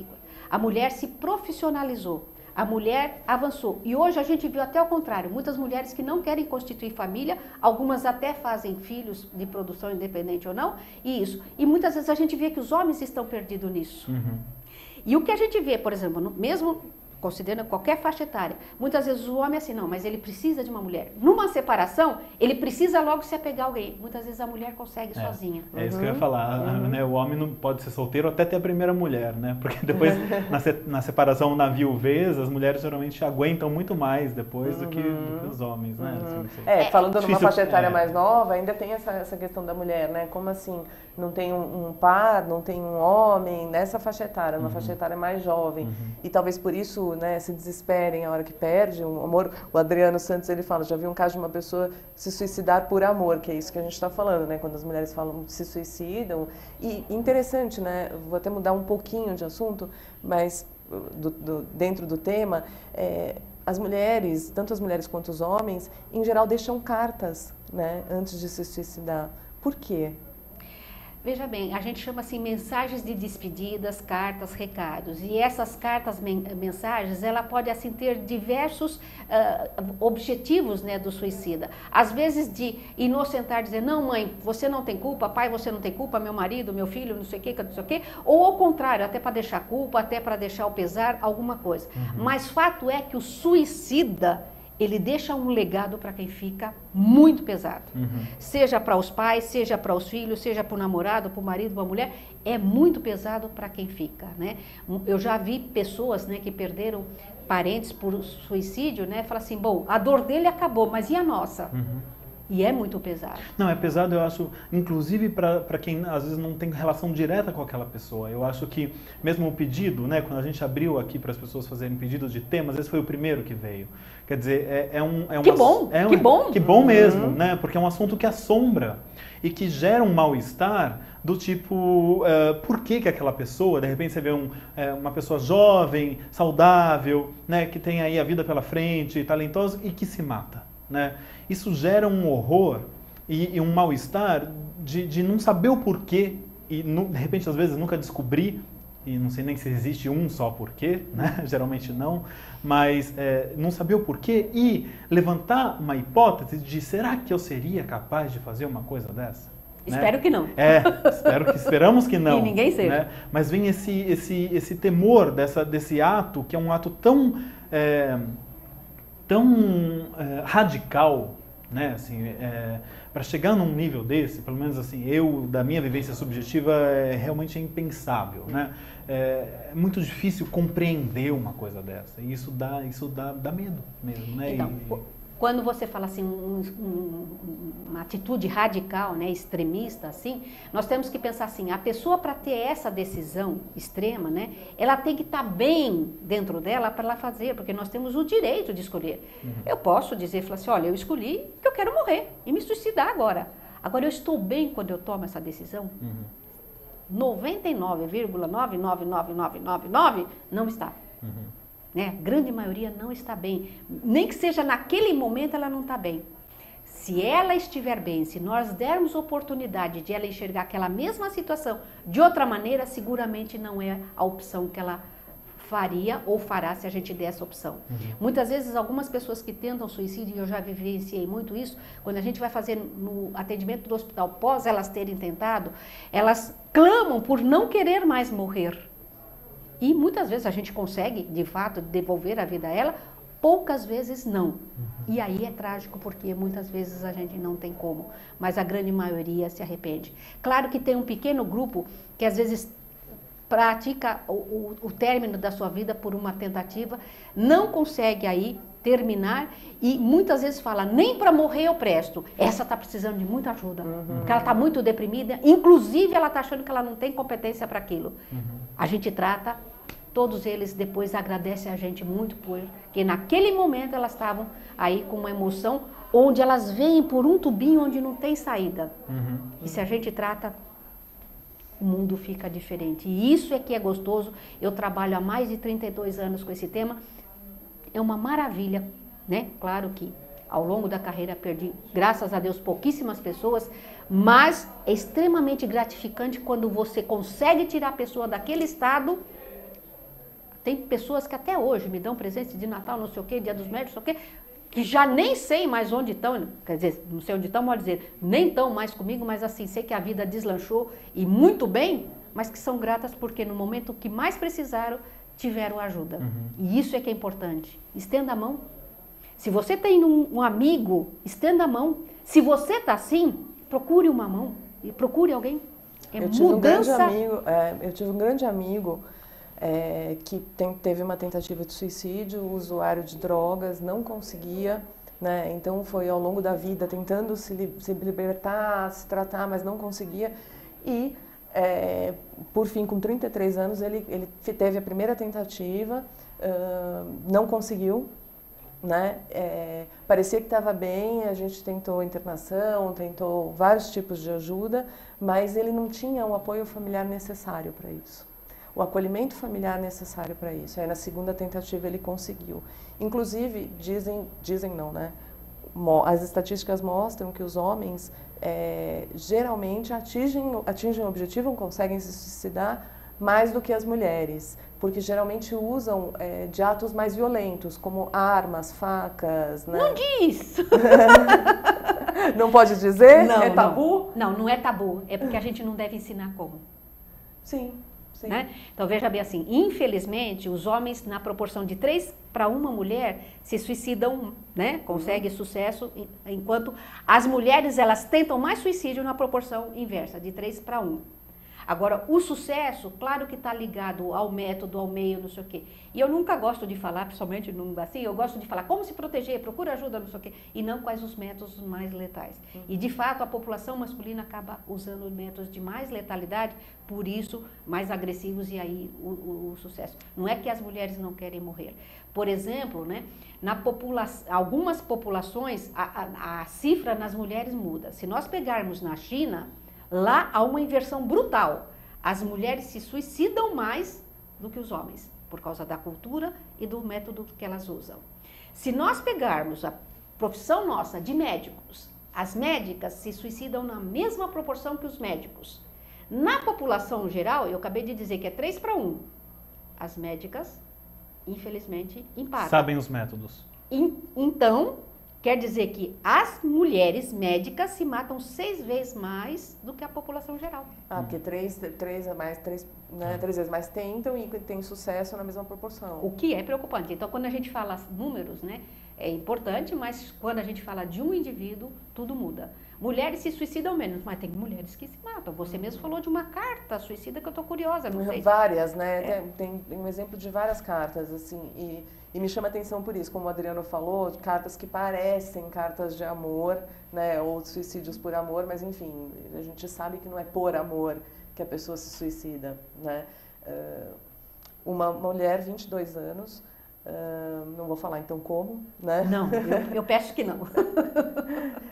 A mulher se profissionalizou. A mulher avançou. E hoje a gente viu até o contrário. Muitas mulheres que não querem constituir família, algumas até fazem filhos de produção independente ou não, e isso. E muitas vezes a gente vê que os homens estão perdidos nisso. E o que a gente vê, por exemplo, mesmo considerando qualquer faixa etária, muitas vezes o homem é assim, não, mas ele precisa de uma mulher. Numa separação, ele precisa logo se apegar a alguém. Muitas vezes a mulher consegue sozinha. É isso que eu ia falar, né? O homem não pode ser solteiro até ter a primeira mulher, né? Porque depois, na separação, na viuvez, as mulheres geralmente aguentam muito mais depois do que os homens, né? Assim, falando numa faixa etária mais nova, ainda tem essa questão da mulher, né? Como assim, não tem um par, não tem um homem nessa faixa etária, numa faixa etária mais jovem. E talvez por isso, né, se desesperem a hora que perde um amor. O Adriano Santos, ele fala, já vi um caso de uma pessoa se suicidar por amor, que é isso que a gente está falando, né, quando as mulheres falam se suicidam. E interessante, né, vou até mudar um pouquinho de assunto, mas dentro do tema, as mulheres, tanto as mulheres quanto os homens, em geral deixam cartas, né, antes de se suicidar. Por quê? Veja bem, a gente chama assim mensagens de despedidas, cartas, recados. E essas cartas, mensagens, ela pode assim ter diversos objetivos, né, do suicida. Às vezes de inocentar, dizer, não mãe, você não tem culpa, pai, você não tem culpa, meu marido, meu filho, não sei o que, não sei o que. Ou ao contrário, até para deixar culpa, até para deixar o pesar, alguma coisa. Mas fato é que o suicida, ele deixa um legado para quem fica muito pesado. Seja para os pais, seja para os filhos, seja para o namorado, para o marido, para a mulher, é muito pesado para quem fica, né? Eu já vi pessoas, né, que perderam parentes por suicídio, né? Fala assim, bom, a dor dele acabou, mas e a nossa? E é muito pesado. Não, é pesado, eu acho, inclusive para quem às vezes não tem relação direta com aquela pessoa. Eu acho que mesmo o pedido, né, quando a gente abriu aqui para as pessoas fazerem pedidos de temas, esse foi o primeiro que veio. Quer dizer, que bom mesmo, né? Porque é um assunto que assombra e que gera um mal-estar do tipo, por que aquela pessoa, de repente você vê uma pessoa jovem, saudável, né, que tem aí a vida pela frente, talentosa e que se mata, né? Isso gera um horror e um mal-estar de não saber o porquê e de repente às vezes nunca descobrir, e não sei nem se existe um só porquê, né? Geralmente não, mas não saber o porquê e levantar uma hipótese de será que eu seria capaz de fazer uma coisa dessa? Espero que não. Esperamos que não. E ninguém seja. Né? Mas vem esse temor desse ato, que é um ato tão radical, né? Assim, para chegar num nível desse, pelo menos assim, da minha vivência subjetiva, realmente é impensável, né? É muito difícil compreender uma coisa dessa, e isso dá medo mesmo, né? Então, quando você fala assim, uma atitude radical, né, extremista, assim, nós temos que pensar assim, a pessoa para ter essa decisão extrema, né, ela tem que estar bem dentro dela para ela fazer, porque nós temos o direito de escolher. Eu posso dizer, falar assim, olha, eu escolhi que eu quero morrer e me suicidar agora. Agora, eu estou bem quando eu tomo essa decisão? 99,99999 não está. Né? A grande maioria não está bem. Nem que seja naquele momento ela não está bem. Se ela estiver bem, se nós dermos oportunidade de ela enxergar aquela mesma situação de outra maneira, seguramente não é a opção que ela faria ou fará se a gente der essa opção. Muitas vezes algumas pessoas que tentam suicídio, e eu já vivenciei muito isso, quando a gente vai fazer no atendimento do hospital, após elas terem tentado, elas clamam por não querer mais morrer. E muitas vezes a gente consegue, de fato, devolver a vida a ela, poucas vezes não. E aí é trágico, porque muitas vezes a gente não tem como, mas a grande maioria se arrepende. Claro que tem um pequeno grupo que às vezes pratica o término da sua vida por uma tentativa, não consegue aí terminar e muitas vezes fala, nem para morrer eu presto. Essa está precisando de muita ajuda, porque ela está muito deprimida, inclusive ela está achando que ela não tem competência para aquilo. A gente trata, todos eles depois agradecem a gente muito, porque naquele momento elas estavam aí com uma emoção onde elas vêm por um tubinho onde não tem saída. E se a gente trata, o mundo fica diferente. E isso é que é gostoso. Eu trabalho há mais de 32 anos com esse tema. É uma maravilha, né? Claro que ao longo da carreira perdi, graças a Deus, pouquíssimas pessoas, mas é extremamente gratificante quando você consegue tirar a pessoa daquele estado. Tem pessoas que até hoje me dão presente de Natal, não sei o quê, Dia dos Médicos, não sei o quê, que já nem sei mais onde estão, quer dizer, não sei onde estão, pode dizer, nem estão mais comigo, mas assim, sei que a vida deslanchou e muito bem, mas que são gratas porque no momento que mais precisaram, tiveram ajuda. E isso é que é importante. Estenda a mão. Se você tem um amigo, estenda a mão. Se você está assim, procure uma mão e procure alguém. Eu tive um grande amigo que teve uma tentativa de suicídio, usuário de drogas, não conseguia, né? Então foi ao longo da vida tentando se libertar, se tratar, mas não conseguia. E por fim, com 33 anos, ele teve a primeira tentativa, não conseguiu, né? Parecia que estava bem, a gente tentou internação, tentou vários tipos de ajuda, mas ele não tinha o apoio familiar necessário para isso, o acolhimento familiar necessário para isso. Aí na segunda tentativa ele conseguiu. Inclusive, dizem não, né? As estatísticas mostram que os homens geralmente atingem o objetivo, conseguem se suicidar mais do que as mulheres, porque geralmente usam de atos mais violentos, como armas, facas, né? Não diz! Não pode dizer? Não, é tabu? Não é tabu, é porque a gente não deve ensinar como. Sim. Sim. Né? Então veja bem assim, infelizmente os homens na proporção de 3 para 1 mulher se suicidam, né? Conseguem sucesso, enquanto as mulheres elas tentam mais suicídio na proporção inversa, de 3 para 1. Agora, o sucesso, claro que está ligado ao método, ao meio, não sei o quê. E eu nunca gosto de falar, principalmente assim, eu gosto de falar como se proteger, procura ajuda, não sei o quê, e não quais os métodos mais letais. E, de fato, a população masculina acaba usando métodos de mais letalidade, por isso, mais agressivos, e aí o sucesso. Não é que as mulheres não querem morrer. Por exemplo, né, algumas populações, a cifra nas mulheres muda. Se nós pegarmos na China, lá há uma inversão brutal. As mulheres se suicidam mais do que os homens, por causa da cultura e do método que elas usam. Se nós pegarmos a profissão nossa de médicos, as médicas se suicidam na mesma proporção que os médicos. Na população geral, eu acabei de dizer que é 3 para 1. As médicas, infelizmente, empatam. Sabem os métodos. Então, quer dizer que as mulheres médicas se matam 6 vezes mais do que a população geral. Porque 3 vezes mais tentam e tem sucesso na mesma proporção. O que é preocupante. Então, quando a gente fala números, né, é importante, mas quando a gente fala de um indivíduo, tudo muda. Mulheres se suicidam menos, mas tem mulheres que se matam. Você mesmo falou de uma carta suicida que eu estou curiosa, não sei. Várias, né? Tem um exemplo de várias cartas, assim, e me chama atenção por isso, como o Adriano falou, de cartas que parecem cartas de amor, né? Ou de suicídios por amor, mas enfim, a gente sabe que não é por amor que a pessoa se suicida, né? Uma mulher, 22 anos, não vou falar então como, né? Não, eu peço que não.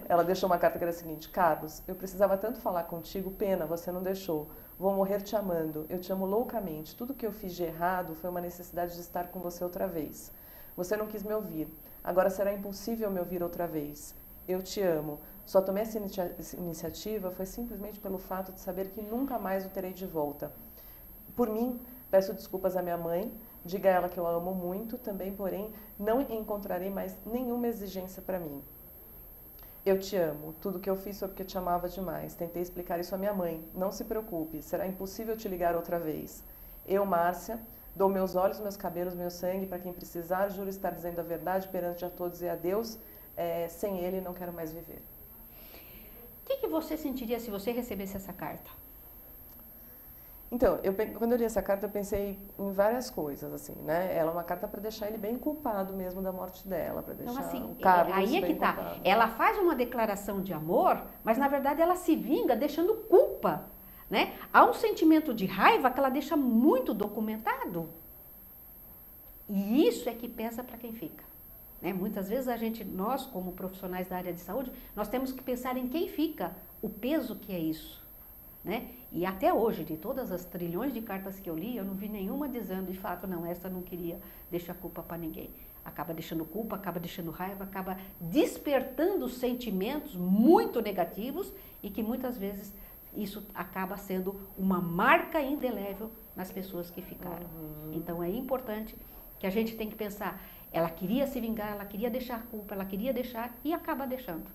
Ela deixou uma carta que era a seguinte: Carlos, eu precisava tanto falar contigo, pena, você não deixou. Vou morrer te amando, eu te amo loucamente. Tudo que eu fiz de errado foi uma necessidade de estar com você outra vez. Você não quis me ouvir, agora será impossível me ouvir outra vez. Eu te amo. Só tomei essa iniciativa foi simplesmente pelo fato de saber que nunca mais o terei de volta. Por mim, peço desculpas à minha mãe, diga a ela que eu a amo muito, também, porém, não encontrarei mais nenhuma exigência para mim. Eu te amo, tudo que eu fiz foi porque te amava demais. Tentei explicar isso à minha mãe. Não se preocupe, será impossível te ligar outra vez. Eu, Márcia, dou meus olhos, meus cabelos, meu sangue para quem precisar. Juro estar dizendo a verdade perante a todos e a Deus. Sem ele, não quero mais viver. O que você sentiria se você recebesse essa carta? Então, quando eu li essa carta, eu pensei em várias coisas, assim, né? Ela é uma carta para deixar ele bem culpado mesmo da morte dela, para deixar então, assim, o Carlos aí é que bem tá. culpado. Ela faz uma declaração de amor, mas na verdade ela se vinga deixando culpa, né? Há um sentimento de raiva que ela deixa muito documentado. E isso é que pesa para quem fica. Né? Muitas vezes nós como profissionais da área de saúde, nós temos que pensar em quem fica, o peso que é isso. Né? E até hoje, de todas as trilhões de cartas que eu li, eu não vi nenhuma dizendo, de fato, não, essa não queria deixar culpa para ninguém. Acaba deixando culpa, acaba deixando raiva, acaba despertando sentimentos muito negativos e que muitas vezes isso acaba sendo uma marca indelével nas pessoas que ficaram. Então é importante que a gente tem que pensar, ela queria se vingar, ela queria deixar culpa, ela queria deixar e acaba deixando.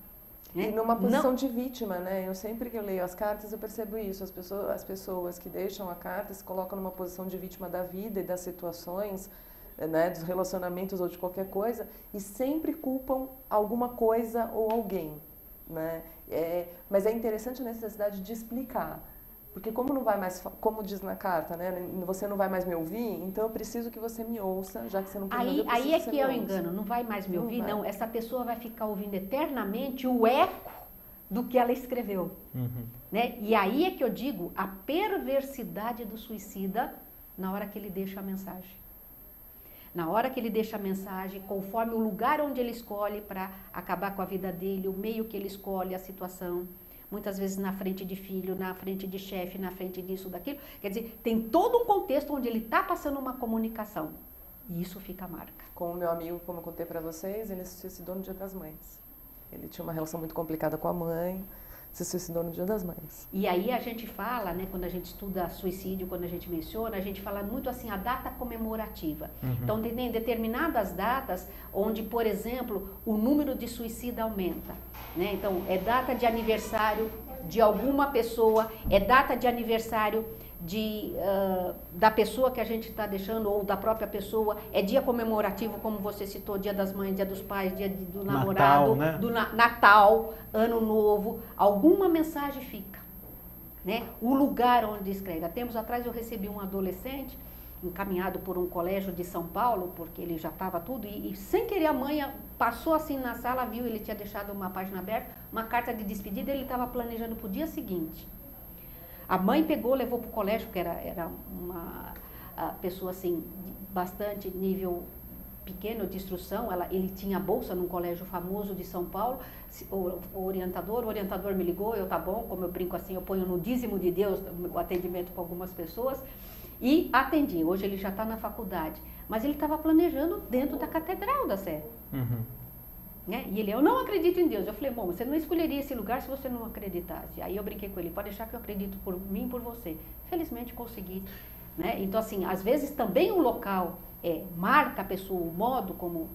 E numa posição de vítima, né? Eu sempre que eu leio as cartas, eu percebo isso. As pessoas que deixam a carta se colocam numa posição de vítima da vida e das situações, né? Dos relacionamentos ou de qualquer coisa, e sempre culpam alguma coisa ou alguém, né? Mas é interessante a necessidade de explicar. Porque como não vai mais, como diz na carta, né? Você não vai mais me ouvir, então eu preciso que você me ouça, já que você não pode me ouvir. Aí é que é o engano, não vai mais me ouvir, não. Essa pessoa vai ficar ouvindo eternamente o eco do que ela escreveu. Né? E aí é que eu digo a perversidade do suicida na hora que ele deixa a mensagem. Na hora que ele deixa a mensagem, conforme o lugar onde ele escolhe para acabar com a vida dele, o meio que ele escolhe, a situação. Muitas vezes na frente de filho, na frente de chefe, na frente disso, daquilo. Quer dizer, tem todo um contexto onde ele está passando uma comunicação. E isso fica a marca. Com o meu amigo, como eu contei para vocês, ele se suicidou no Dia das Mães. Ele tinha uma relação muito complicada com a mãe, se suicidou no Dia das Mães. E aí a gente fala, né, quando a gente estuda suicídio, quando a gente menciona, a gente fala muito assim, a data comemorativa. Então tem determinadas datas onde, por exemplo, o número de suicida aumenta. Né? Então é data de aniversário de alguma pessoa, é data de aniversário da pessoa que a gente está deixando ou da própria pessoa, é dia comemorativo, como você citou, Dia das Mães, Dia dos Pais, Dia do Namorado, Natal, né? do Natal, Ano Novo, alguma mensagem fica, né? O lugar onde escreve. Há tempos atrás eu recebi um adolescente encaminhado por um colégio de São Paulo, porque ele já estava tudo, e sem querer a mãe passou assim na sala, viu, ele tinha deixado uma página aberta, uma carta de despedida, ele estava planejando para o dia seguinte. A mãe pegou, levou para o colégio, que era uma pessoa assim, de bastante nível pequeno de instrução, ele tinha bolsa num colégio famoso de São Paulo, o orientador me ligou, tá bom, como eu brinco assim, eu ponho no dízimo de Deus o atendimento com algumas pessoas, e atendi. Hoje ele já está na faculdade, mas ele estava planejando dentro da Catedral da Sé. Né? E ele, eu não acredito em Deus. Eu falei, bom, você não escolheria esse lugar se você não acreditasse. Aí eu brinquei com ele, pode deixar que eu acredito por mim e por você. Felizmente consegui. Né? Então, assim, às vezes também o local marca a pessoa, o modo como...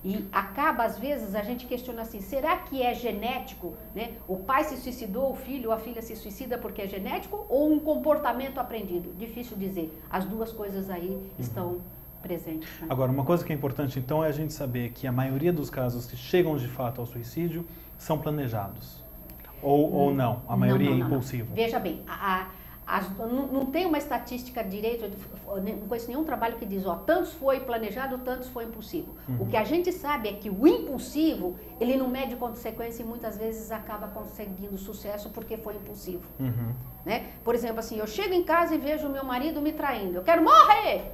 E acaba, às vezes, a gente questiona assim, será que é genético? Né? O pai se suicidou, o filho ou a filha se suicida porque é genético ou um comportamento aprendido? Difícil dizer. As duas coisas aí estão... presente. Né? Agora, uma coisa que é importante, então, é a gente saber que a maioria dos casos que chegam de fato ao suicídio são planejados. Ou não, a maioria é impulsivo. Veja bem, não tem uma estatística direito, não conheço nenhum trabalho que diz, tantos foi planejado, tantos foi impulsivo. O que a gente sabe é que o impulsivo, ele não mede consequência e muitas vezes acaba conseguindo sucesso porque foi impulsivo. Né? Por exemplo, assim, eu chego em casa e vejo o meu marido me traindo, eu quero morrer!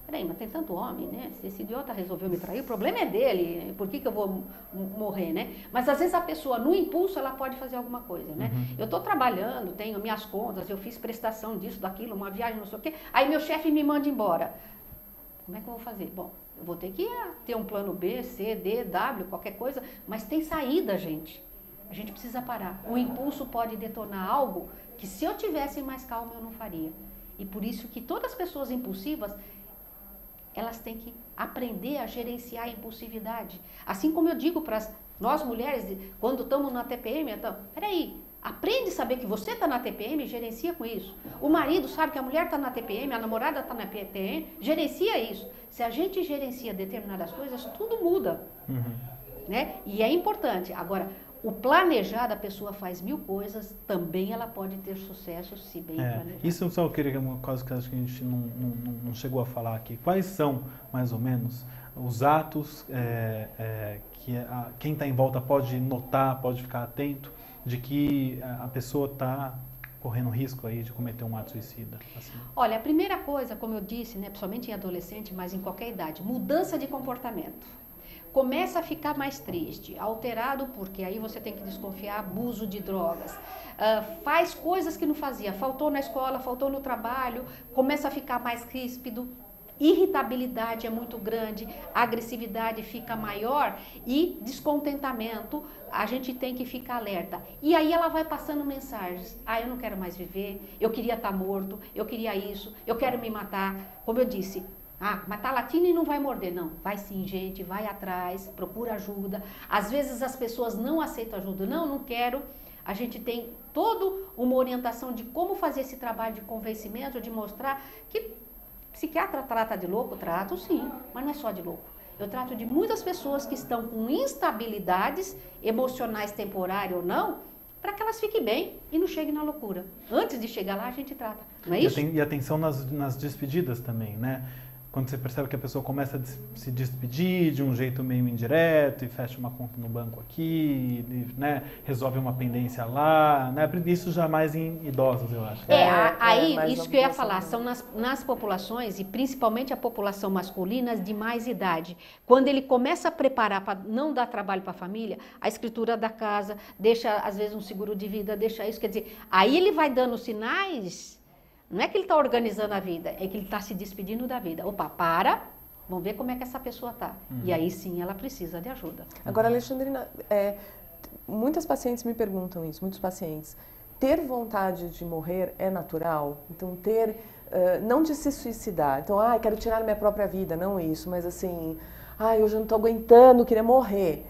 Peraí, mas tem tanto homem, né? Se esse idiota resolveu me trair, o problema é dele, por que eu vou morrer, né? Mas às vezes a pessoa, no impulso, ela pode fazer alguma coisa, né? Eu estou trabalhando, tenho minhas contas, eu fiz prestação disso, daquilo, uma viagem, não sei o quê, aí meu chefe me manda embora. Como é que eu vou fazer? Bom, eu vou ter que ter um plano B, C, D, W, qualquer coisa, mas tem saída, gente. A gente precisa parar. O impulso pode detonar algo que se eu tivesse mais calma eu não faria. E por isso que todas as pessoas impulsivas, elas têm que aprender a gerenciar a impulsividade. Assim como eu digo para nós mulheres, quando estamos na TPM, então, peraí, aprende a saber que você está na TPM e gerencia com isso. O marido sabe que a mulher está na TPM, a namorada está na TPM, gerencia isso. Se a gente gerencia determinadas coisas, tudo muda. Né? E é importante. Agora, o planejado, a pessoa faz 1000 coisas, também ela pode ter sucesso se bem planejado. Isso eu só queria, uma coisa que acho que a gente não chegou a falar aqui. Quais são, mais ou menos, os atos que quem está em volta pode notar, pode ficar atento de que a pessoa está correndo risco aí de cometer um ato suicida? Assim. Olha, a primeira coisa, como eu disse, né, principalmente em adolescente, mas em qualquer idade, mudança de comportamento. Começa a ficar mais triste, alterado, porque aí você tem que desconfiar, abuso de drogas. Faz coisas que não fazia, faltou na escola, faltou no trabalho, começa a ficar mais ríspido, irritabilidade é muito grande, agressividade fica maior e descontentamento, a gente tem que ficar alerta. E aí ela vai passando mensagens, eu não quero mais viver, eu queria estar morto, eu queria isso, eu quero me matar, como eu disse. Matar latina e não vai morder, não. Vai sim, gente, vai atrás, procura ajuda. Às vezes as pessoas não aceitam ajuda. Não quero. A gente tem toda uma orientação de como fazer esse trabalho de convencimento, de mostrar que psiquiatra trata de louco, trato sim, mas não é só de louco. Eu trato de muitas pessoas que estão com instabilidades emocionais temporárias ou não, para que elas fiquem bem e não cheguem na loucura. Antes de chegar lá, a gente trata. Não é isso? E atenção nas despedidas também, né? Quando você percebe que a pessoa começa a se despedir de um jeito meio indireto e fecha uma conta no banco aqui, né, resolve uma pendência lá, né, isso já mais em idosos, eu acho. Isso que eu ia falar, são nas populações, e principalmente a população masculina de mais idade. Quando ele começa a preparar para não dar trabalho para a família, a escritura da casa, deixa às vezes um seguro de vida, deixa isso, quer dizer, aí ele vai dando sinais. Não é que ele está organizando a vida, é que ele está se despedindo da vida. Opa, vamos ver como é que essa pessoa está. E aí sim ela precisa de ajuda. Agora, Alexandrina, muitas pacientes me perguntam isso, muitos pacientes. Ter vontade de morrer é natural? Então, não de se suicidar. Então, quero tirar minha própria vida, não isso, mas assim, eu já não estou aguentando, queria morrer.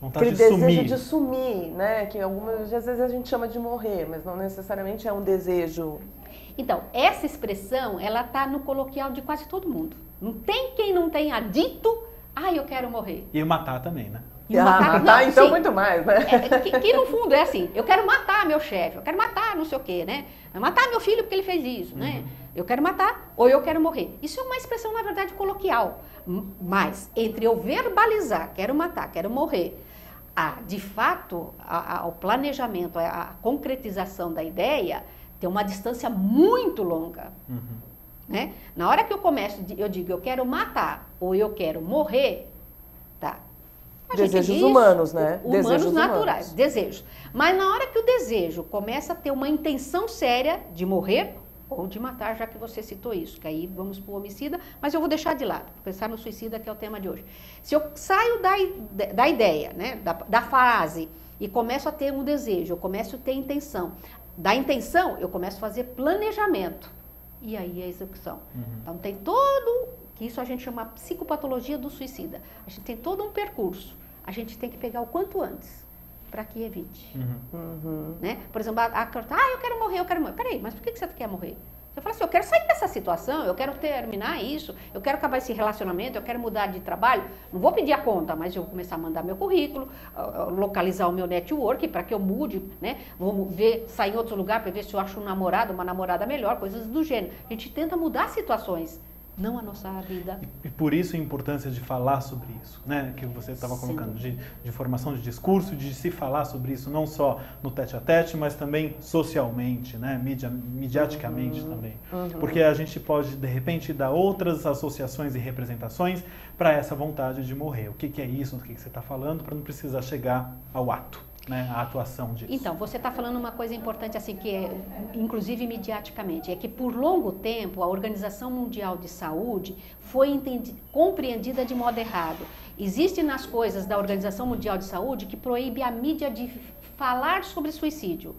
Vontade Aquele desejo de sumir, né? Que às vezes a gente chama de morrer, mas não necessariamente é um desejo. Então, essa expressão, ela está no coloquial de quase todo mundo. Não tem quem não tenha dito, eu quero morrer. E matar também, né? E matar, então sim. Muito mais, né? Que no fundo é assim, eu quero matar meu chefe, eu quero matar não sei o quê, né? Matar meu filho porque ele fez isso, né? Eu quero matar ou eu quero morrer. Isso é uma expressão, na verdade, coloquial. Mas, entre eu verbalizar, quero matar, quero morrer, de fato, o planejamento, a concretização da ideia, tem uma distância muito longa. Né? Na hora que eu digo eu quero matar ou eu quero morrer, tá? Desejos humanos, né? Humanos naturais, desejos. Mas na hora que o desejo começa a ter uma intenção séria de morrer ou de matar, já que você citou isso, que aí vamos para o homicida, mas eu vou deixar de lado, pensar no suicida, que é o tema de hoje. Se eu saio da ideia, né, da fase, e começo a ter um desejo, eu começo a ter intenção, da intenção eu começo a fazer planejamento, e aí a execução. Então tem que isso a gente chama psicopatologia do suicida, a gente tem todo um percurso, a gente tem que pegar o quanto antes, para que evite. Né? Por exemplo, eu quero morrer, Peraí, mas por que você quer morrer? Você fala assim, eu quero sair dessa situação, eu quero terminar isso, eu quero acabar esse relacionamento, eu quero mudar de trabalho. Não vou pedir a conta, mas eu vou começar a mandar meu currículo, localizar o meu network para que eu mude, né? Vou sair em outro lugar para ver se eu acho um namorado, uma namorada melhor, coisas do gênero. A gente tenta mudar situações, não a nossa vida. E por isso a importância de falar sobre isso, né? Que você estava colocando, de formação de discurso, de se falar sobre isso, não só no tete-a-tete, mas também socialmente, né? Mediaticamente também. Porque a gente pode, de repente, dar outras associações e representações para essa vontade de morrer. O que é isso, do que você está falando, para não precisar chegar ao ato. Né, a atuação disso. Então, você está falando uma coisa importante, assim, que é, inclusive mediaticamente, é que por longo tempo a Organização Mundial de Saúde foi compreendida de modo errado. Existe nas coisas da Organização Mundial de Saúde que proíbe a mídia de falar sobre suicídio.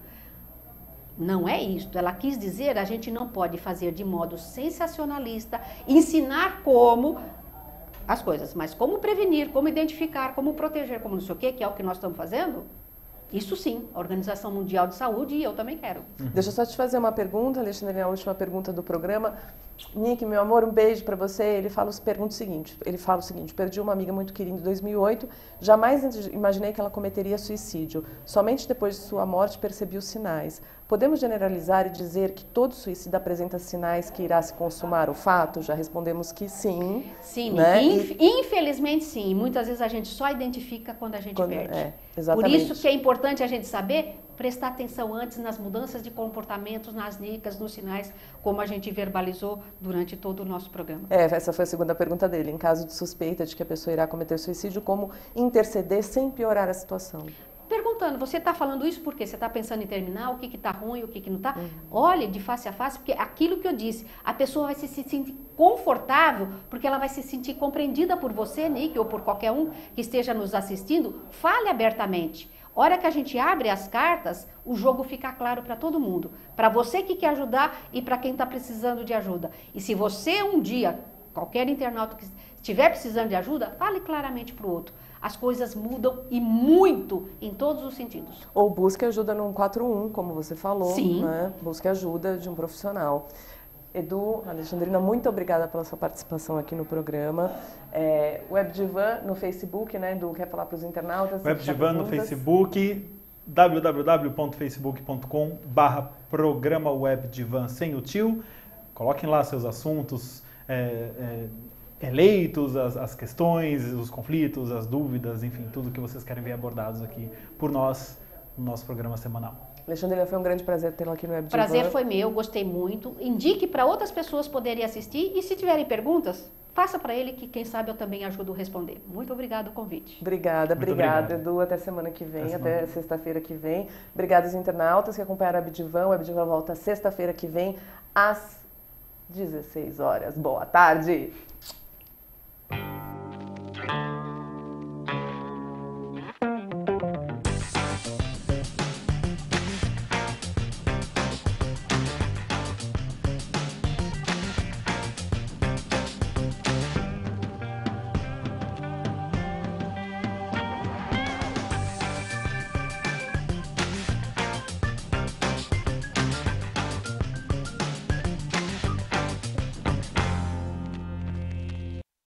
Não é isso. Ela quis dizer, a gente não pode fazer de modo sensacionalista, ensinar como as coisas, mas como prevenir, como identificar, como proteger, como não sei o que é o que nós estamos fazendo. Isso sim, a Organização Mundial de Saúde, e eu também quero. Deixa eu só te fazer uma pergunta, Alexandre, a última pergunta do programa. Nick, meu amor, um beijo para você. Ele fala o seguinte: perdi uma amiga muito querida em 2008, jamais imaginei que ela cometeria suicídio. Somente depois de sua morte percebi os sinais. Podemos generalizar e dizer que todo suicida apresenta sinais que irá se consumar o fato? Já respondemos que sim. Sim, né? Infelizmente sim. Muitas vezes a gente só identifica quando a gente perde. Exatamente. Por isso que é importante a gente saber prestar atenção antes nas mudanças de comportamentos, nas dicas, nos sinais, como a gente verbalizou durante todo o nosso programa. Essa foi a segunda pergunta dele. Em caso de suspeita de que a pessoa irá cometer suicídio, como interceder sem piorar a situação? Perguntando, você está falando isso porque você está pensando em terminar, o que está ruim, o que não está? Olhe de face a face, porque aquilo que eu disse, a pessoa vai se sentir confortável, porque ela vai se sentir compreendida por você, Nick, ou por qualquer um que esteja nos assistindo. Fale abertamente. Hora que a gente abre as cartas, o jogo fica claro para todo mundo. Para você que quer ajudar e para quem está precisando de ajuda. E se você um dia, qualquer internauta que estiver precisando de ajuda, fale claramente para o outro. As coisas mudam e muito em todos os sentidos. Ou busque ajuda no 141, como você falou. Sim. Né? Busque ajuda de um profissional. Edu, Alexandrina, muito obrigada pela sua participação aqui no programa. WebDivan no Facebook, né, Edu? Quer falar para os internautas? WebDivan no Facebook, www.facebook.com/programa WebDivan sem o tio. Coloquem lá seus assuntos eleitos, as questões, os conflitos, as dúvidas, enfim, tudo que vocês querem ver abordados aqui por nós no nosso programa semanal. Alexandrina, foi um grande prazer tê-la aqui no WebDivan. Prazer foi meu, gostei muito. Indique para outras pessoas poderem assistir e se tiverem perguntas, faça para ele que quem sabe eu também ajudo a responder. Muito obrigado pelo convite. Obrigada, Edu. Até semana que vem, até sexta-feira que vem. Obrigada aos internautas que acompanharam o WebDivan. O WebDivan volta sexta-feira que vem às 16 horas. Boa tarde!